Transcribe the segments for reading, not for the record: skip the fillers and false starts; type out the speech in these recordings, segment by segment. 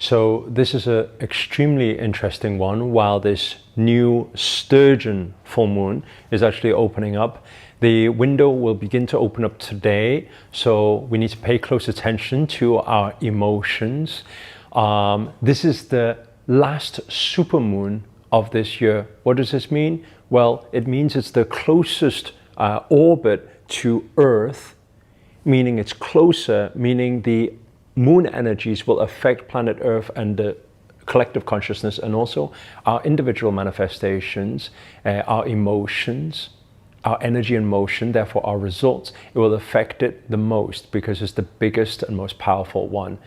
So this is an extremely interesting one. While this new Sturgeon full moon is actually opening up, the window will begin to open up today. So we need to pay close attention to our emotions. This is the last supermoon of this year. What does this mean? Well, it means it's the closest orbit to Earth, meaning it's closer, meaning the moon energies will affect planet Earth and the collective consciousness, and also our individual manifestations, our emotions, our energy and motion, therefore our results. It will affect it the most because it's the biggest and most powerful one.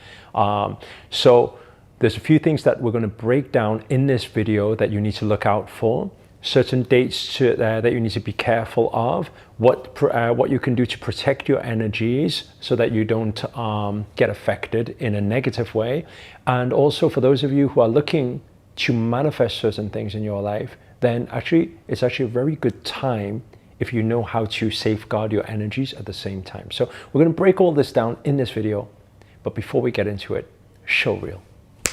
So there's a few things that we're going to break down in this video that you need to look out for. Certain dates that you need to be careful of, what you can do to protect your energies so that you don't get affected in a negative way. And also for those of you who are looking to manifest certain things in your life, then it's actually a very good time if you know how to safeguard your energies at the same time. So we're going to break all this down in this video, but before we get into it, show reel.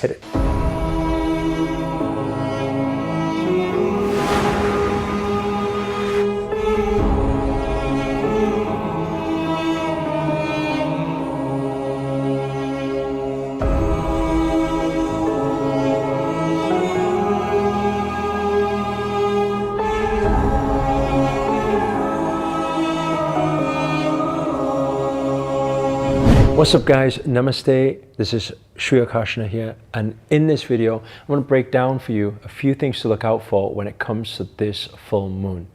Hit it. What's up guys, Namaste, this is Sri Akarshana here, and in this video I'm going to break down for you a few things to look out for when it comes to this full moon.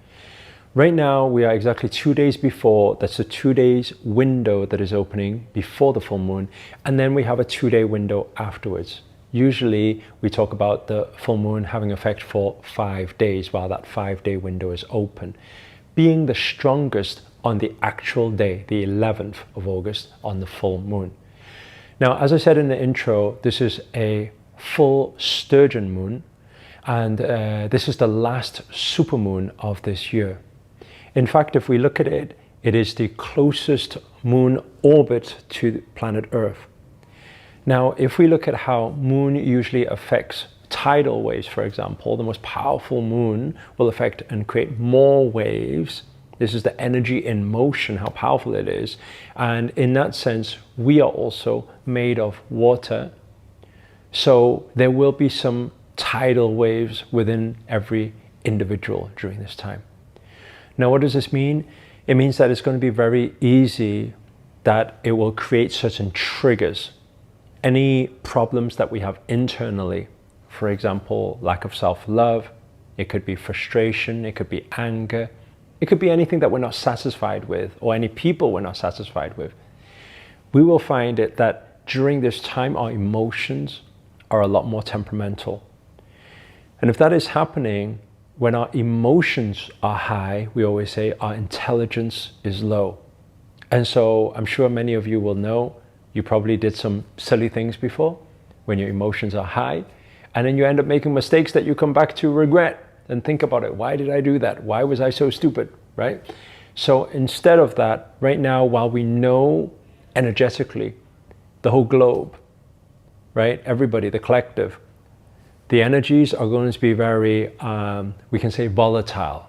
Right now we are exactly 2 days before, that's a 2 days window that is opening before the full moon, and then we have a 2-day window afterwards. Usually we talk about the full moon having effect for 5 days while that 5-day window is open, being the strongest on the actual day, the 11th of August, on the full moon. Now, as I said in the intro, this is a full Sturgeon moon, and this is the last supermoon of this year. In fact, if we look at it, it is the closest moon orbit to planet Earth. Now, if we look at how moon usually affects tidal waves, for example, the most powerful moon will affect and create more waves. This is the energy in motion, how powerful it is. And in that sense, we are also made of water. So there will be some tidal waves within every individual during this time. Now, what does this mean? It means that it's going to be very easy that it will create certain triggers. Any problems that we have internally, for example, lack of self-love, it could be frustration, it could be anger, it could be anything that we're not satisfied with, or any people we're not satisfied with. We will find it that during this time, our emotions are a lot more temperamental. And if that is happening, when our emotions are high, we always say our intelligence is low. And so I'm sure many of you will know, you probably did some silly things before when your emotions are high, and then you end up making mistakes that you come back to regret. And think about it. Why did I do that? Why was I so stupid, right? So instead of that, right now, while we know energetically, the whole globe, right? Everybody, the collective, the energies are going to be very, we can say volatile.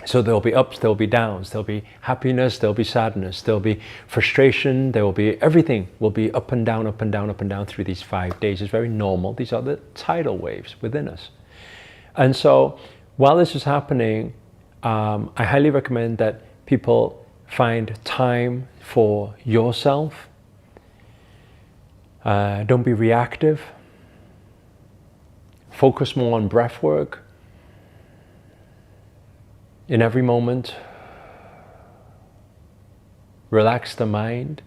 So there'll be ups, there'll be downs, there'll be happiness, there'll be sadness, there'll be frustration, there will be, everything will be up and down, up and down, up and down through these 5 days. It's very normal. These are the tidal waves within us. And so while this is happening, I highly recommend that people find time for yourself. Don't be reactive. Focus more on breath work. In every moment, relax the mind.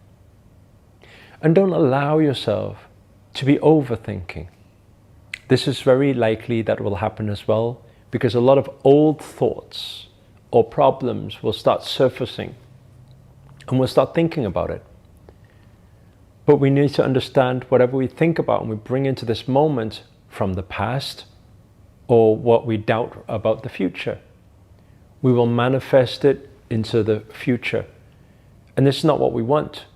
And don't allow yourself to be overthinking. This is very likely that will happen as well, because a lot of old thoughts or problems will start surfacing and we'll start thinking about it. But we need to understand whatever we think about and we bring into this moment from the past or what we doubt about the future, we will manifest it into the future. And this is not what we want.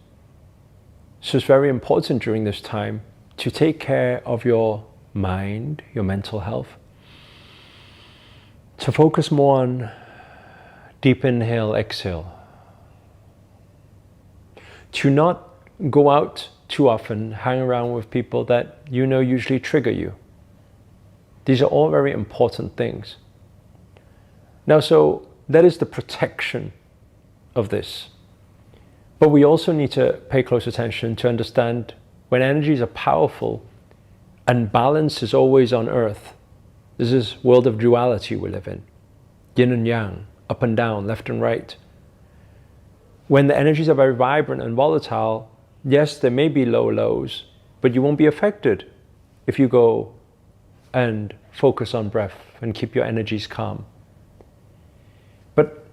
So it's very important during this time to take care of your mind, your mental health, to focus more on deep inhale, exhale, to not go out too often, hang around with people that you know usually trigger you. These are all very important things. Now, so that is the protection of this. But we also need to pay close attention to understand when energies are powerful and balance is always on earth. This is world of duality we live in. Yin and yang, up and down, left and right. When the energies are very vibrant and volatile, yes, there may be low lows, but you won't be affected if you go and focus on breath and keep your energies calm. But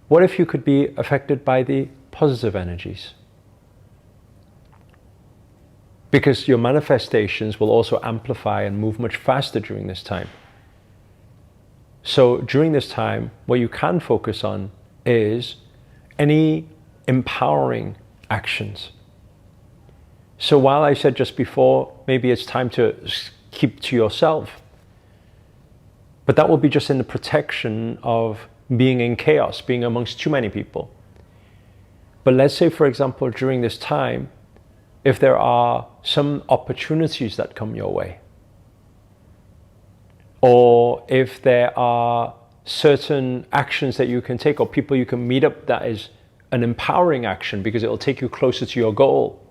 what if you could be affected by the positive energies? Because your manifestations will also amplify and move much faster during this time. So during this time, what you can focus on is any empowering actions. So while I said just before, maybe it's time to keep to yourself, but that will be just in the protection of being in chaos, being amongst too many people. But let's say, for example, during this time, if there are some opportunities that come your way, or if there are certain actions that you can take or people you can meet up that is an empowering action because it will take you closer to your goal,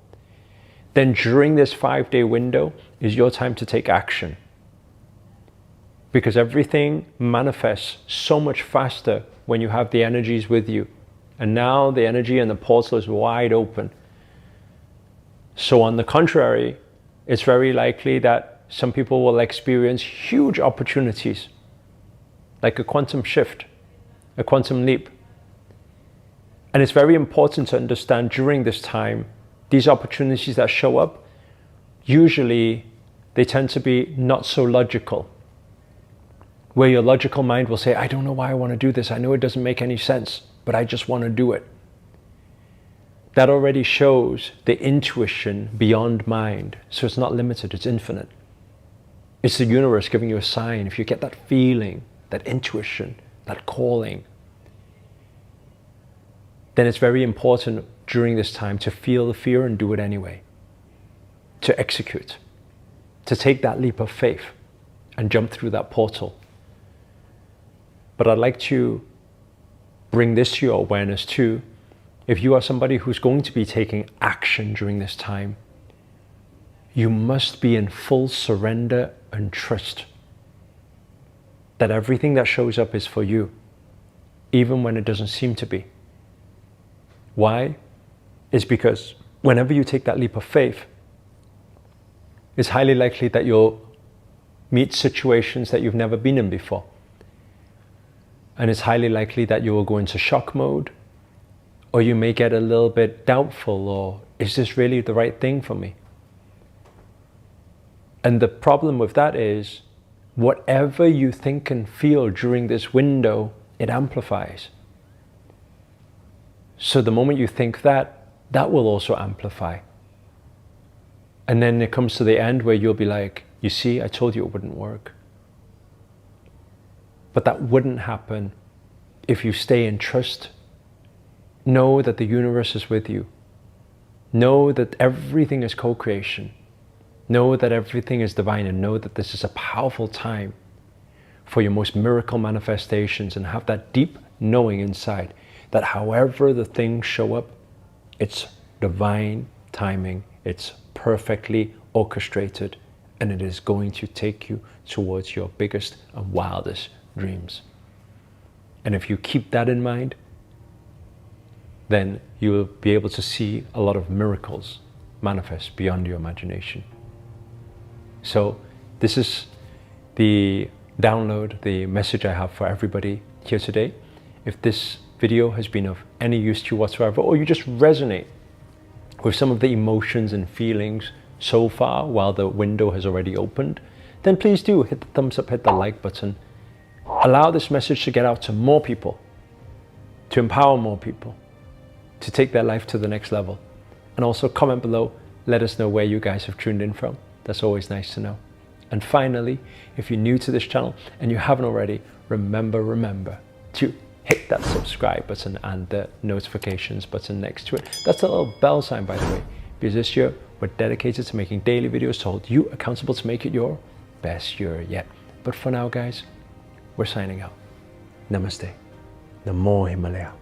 then during this 5-day window is your time to take action. Because everything manifests so much faster when you have the energies with you. And now the energy and the portal is wide open. So on the contrary, it's very likely that some people will experience huge opportunities, like a quantum shift, a quantum leap. And it's very important to understand during this time, these opportunities that show up, usually they tend to be not so logical. Where your logical mind will say, I don't know why I want to do this. I know it doesn't make any sense, but I just want to do it. That already shows the intuition beyond mind. So it's not limited, it's infinite. It's the universe giving you a sign. If you get that feeling, that intuition, that calling, then it's very important during this time to feel the fear and do it anyway. To execute, to take that leap of faith and jump through that portal. But I'd like to bring this to your awareness too. If you are somebody who's going to be taking action during this time, you must be in full surrender and trust that everything that shows up is for you, even when it doesn't seem to be. Why? It's because whenever you take that leap of faith, it's highly likely that you'll meet situations that you've never been in before. And it's highly likely that you will go into shock mode, or you may get a little bit doubtful, or is this really the right thing for me? And the problem with that is, whatever you think and feel during this window, it amplifies. So the moment you think that, that will also amplify. And then it comes to the end where you'll be like, you see, I told you it wouldn't work. But that wouldn't happen if you stay in trust. Know that the universe is with you. Know that everything is co-creation. Know that everything is divine, and know that this is a powerful time for your most miracle manifestations, and have that deep knowing inside that however the things show up, it's divine timing, it's perfectly orchestrated, and it is going to take you towards your biggest and wildest dreams. And if you keep that in mind, then you will be able to see a lot of miracles manifest beyond your imagination. So this is the download, the message I have for everybody here today. If this video has been of any use to you whatsoever, or you just resonate with some of the emotions and feelings so far while the window has already opened, then please do hit the thumbs up, hit the like button. Allow this message to get out to more people, to empower more people, to take their life to the next level. And also comment below, let us know where you guys have tuned in from. That's always nice to know. And finally, if you're new to this channel and you haven't already, remember to hit that subscribe button and the notifications button next to it. That's the little bell sign, by the way, because this year we're dedicated to making daily videos to hold you accountable to make it your best year yet. But for now, guys, we're signing out. Namaste. Namo Himalaya.